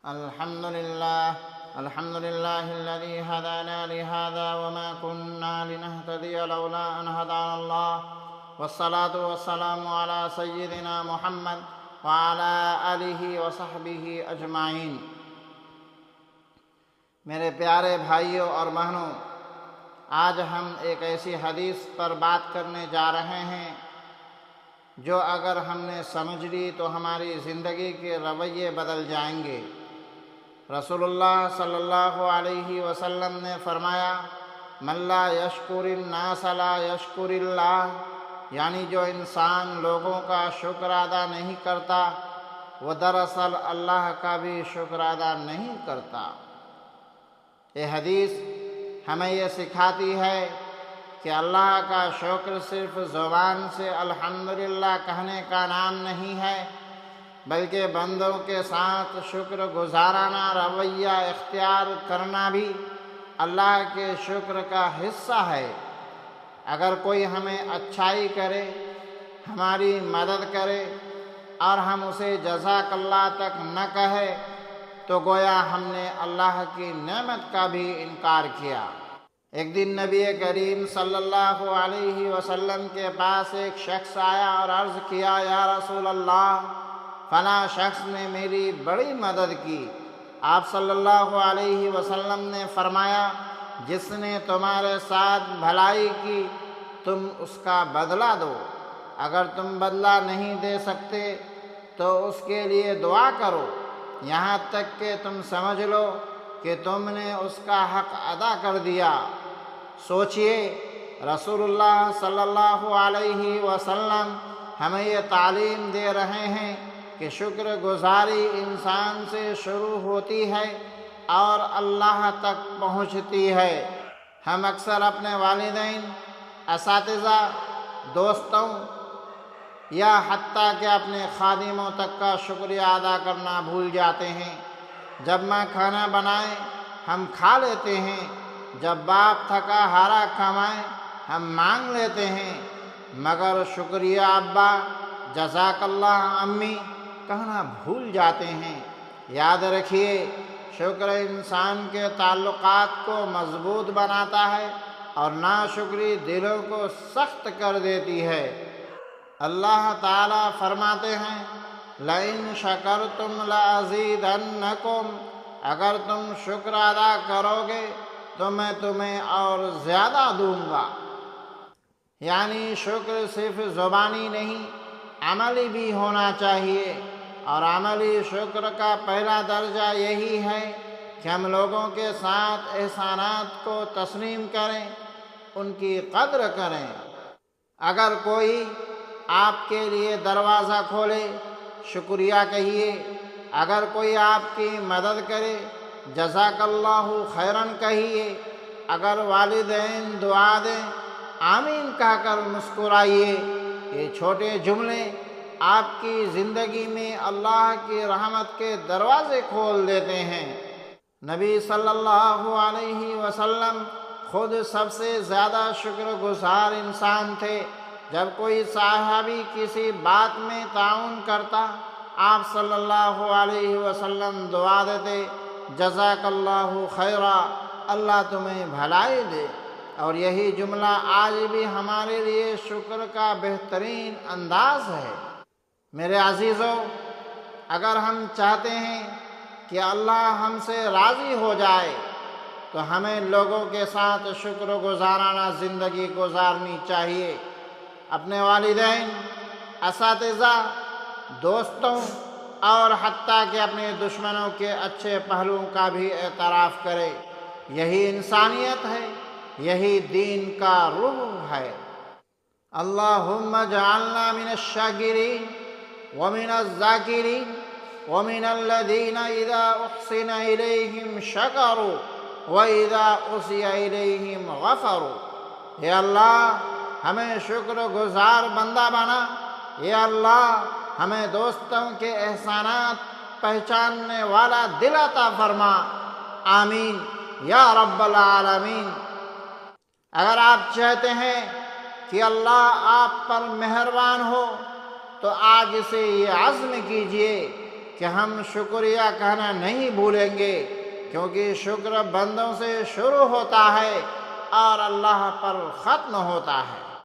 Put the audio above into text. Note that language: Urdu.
الحمد لله الذي هدانا لهذا وما كنا لنهتدي لولا أن هدانا الله والصلاة والسلام على سيدنا محمد وعلى آلہ وصحبہ اجمعین۔ میرے پیارے بھائیوں اور بہنوں، آج ہم ایک ایسی حدیث پر بات کرنے جا رہے ہیں جو اگر ہم نے سمجھ لی تو ہماری زندگی کے رویے بدل جائیں گے۔ رسول اللہ صلی اللہ علیہ وسلم نے فرمایا، من لا یشکر الناس لا یشکر اللہ، یعنی جو انسان لوگوں کا شکر ادا نہیں کرتا وہ دراصل اللہ کا بھی شکر ادا نہیں کرتا۔ یہ حدیث ہمیں یہ سکھاتی ہے کہ اللہ کا شکر صرف زبان سے الحمدللہ کہنے کا نام نہیں ہے، بلکہ بندوں کے ساتھ شکر گزارانہ رویہ اختیار کرنا بھی اللہ کے شکر کا حصہ ہے۔ اگر کوئی ہمیں اچھائی کرے، ہماری مدد کرے اور ہم اسے جزاک اللہ تک نہ کہے تو گویا ہم نے اللہ کی نعمت کا بھی انکار کیا۔ ایک دن نبی کریم صلی اللہ علیہ وسلم کے پاس ایک شخص آیا اور عرض کیا، یا رسول اللہ، فلاں شخص نے میری بڑی مدد کی۔ آپ صلی اللہ علیہ وسلم نے فرمایا، جس نے تمہارے ساتھ بھلائی کی تم اس کا بدلہ دو، اگر تم بدلہ نہیں دے سکتے تو اس کے لیے دعا کرو، یہاں تک کہ تم سمجھ لو کہ تم نے اس کا حق ادا کر دیا۔ سوچئے، رسول اللہ صلی اللہ علیہ وسلم ہمیں یہ تعلیم دے رہے ہیں کہ شکر گزاری انسان سے شروع ہوتی ہے اور اللہ تک پہنچتی ہے۔ ہم اکثر اپنے والدین، اساتذہ، دوستوں یا حتیٰ کہ اپنے خادموں تک کا شکریہ ادا کرنا بھول جاتے ہیں۔ جب ماں کھانا بنائیں ہم کھا لیتے ہیں، جب باپ تھکا ہارا کمائیں ہم مانگ لیتے ہیں، مگر شکریہ ابا، جزاک اللہ امی کہنا بھول جاتے ہیں۔ یاد رکھیے، شکر انسان کے تعلقات کو مضبوط بناتا ہے اور ناشکری دلوں کو سخت کر دیتی ہے۔ اللہ تعالیٰ فرماتے ہیں، لَإِن شَكَرْتُمْ لَأَزِيدَنَّكُمْ، اگر تم شکر ادا کرو گے تو میں تمہیں اور زیادہ دوں گا۔ یعنی شکر صرف زبانی نہیں، عملی بھی ہونا چاہیے، اور عملی شکر کا پہلا درجہ یہی ہے کہ ہم لوگوں کے ساتھ احسانات کو تسلیم کریں، ان کی قدر کریں۔ اگر کوئی آپ کے لیے دروازہ کھولے، شکریہ کہیے۔ اگر کوئی آپ کی مدد کرے، جزاک اللہ خیراً کہیے۔ اگر والدین دعا دیں، آمین کہہ کر مسکرائیے۔ یہ چھوٹے جملے آپ کی زندگی میں اللہ کی رحمت کے دروازے کھول دیتے ہیں۔ نبی صلی اللہ علیہ وسلم خود سب سے زیادہ شکر گزار انسان تھے۔ جب کوئی صحابی کسی بات میں تعاون کرتا، آپ صلی اللہ علیہ وسلم دعا دیتے، جزاک اللہ خیرا، اللہ تمہیں بھلائی دے۔ اور یہی جملہ آج بھی ہمارے لیے شکر کا بہترین انداز ہے۔ میرے عزیزو، اگر ہم چاہتے ہیں کہ اللہ ہم سے راضی ہو جائے تو ہمیں لوگوں کے ساتھ شکر گزارانہ زندگی گزارنی چاہیے۔ اپنے والدین، اساتذہ، دوستوں اور حتیٰ کہ اپنے دشمنوں کے اچھے پہلوؤں کا بھی اعتراف کرے۔ یہی انسانیت ہے، یہی دین کا روح ہے۔ اللہم اجعلنا من الشاکرین ومن الذاکرین ومن الذین اذا احسن الیہم شکروا واذا اسیء الیہم غفروا۔ اے اللہ، ہمیں شکر گزار بندہ بنا۔ اے اللہ، ہمیں دوستوں کے احسانات پہچاننے والا دل عطا فرما۔ آمین یا رب العالمین۔ اگر آپ چاہتے ہیں کہ اللہ آپ پر مہربان ہو تو آج سے یہ عزم کیجئے کہ ہم شکریہ کہنا نہیں بھولیں گے، کیونکہ شکر بندوں سے شروع ہوتا ہے اور اللہ پر ختم ہوتا ہے۔